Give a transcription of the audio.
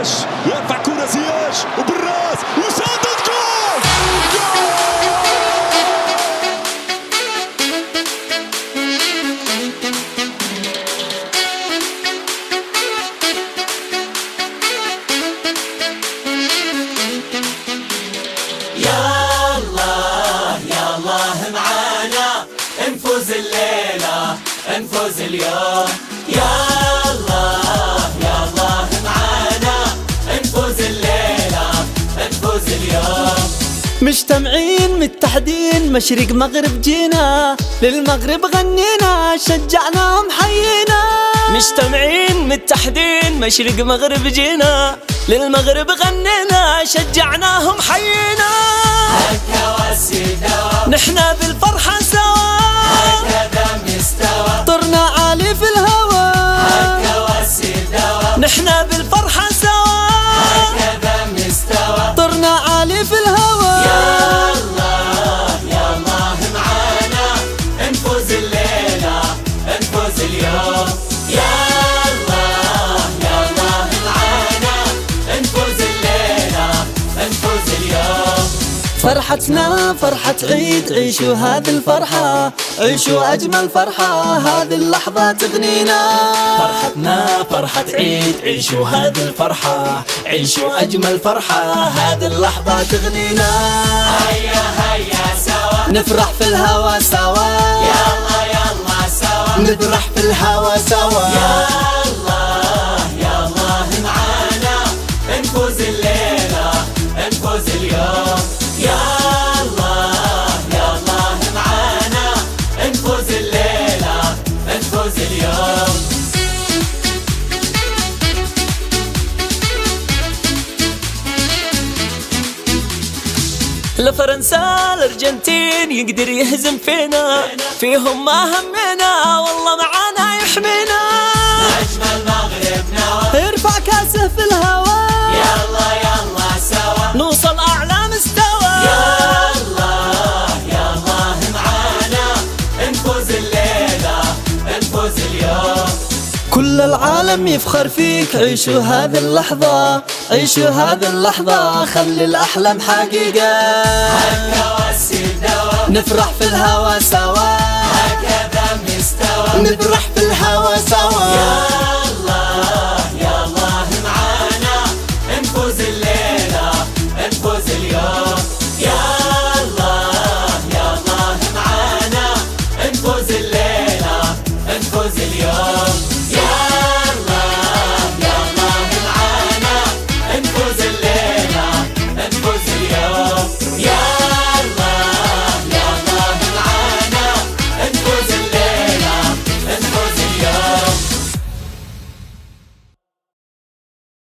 زياش يرفع كرة زياش وبالراس وسدد جول. يا الله معانا نفوز الليلة نفوز اليوم. يا الله معانا نفوز الليلة نفوز اليوم. مجتمعين متحدين مشرق مغرب جينا للمغرب غنينا شجعناهم حيينا. مجتمعين متحدين مشرق مغرب جينا للمغرب غنينا شجعناهم حيينا. هالكواسي دوا نحنا بالفرحة سوا هكذا مستوى. طرنا عالي في الهوى هالكواسي دوا نحنا بالفرحة سوا هكذا مستوى. طرنا عالي في الهوى. يا الله معانا نفوز الليلة نفوز اليوم. يا الله معانا نفوز الليلة نفوز اليوم. فرحتنا فرحة عيد عيشوا هذه الفرحة عيشوا أجمل فرحة هذه اللحظة تغنينا. فرحتنا فرحة عيد عيشوا هذه الفرحة عيشوا أجمل فرحة هذه اللحظة تغنينا. هيا سوا نفرح في الهوى سوا يلا سوا نفرح في الهوى سوا. يا الله معانا نفوز الليلة نفوز اليوم. يا الله معانا نفوز الليلة نفوز اليوم. لفرنسا الأرجنتين يقدر يهزم فينا فيهم ما همنا والله معانا يحمينا. نجم المغرب نوى ارفع كاسه في الهوى يلا سوا نوصل أعلى مستوى. يا الله معانا نفوز الليلة نفوز اليوم. كل العالم يفخر فيك عيشوا هذه اللحظة عيشوا هذه اللحظة خلي الأحلام حقيقة. هالكواسي دوا نفرح في الهوى سوا هكذا مستوى. نفرح في الهوى سوا.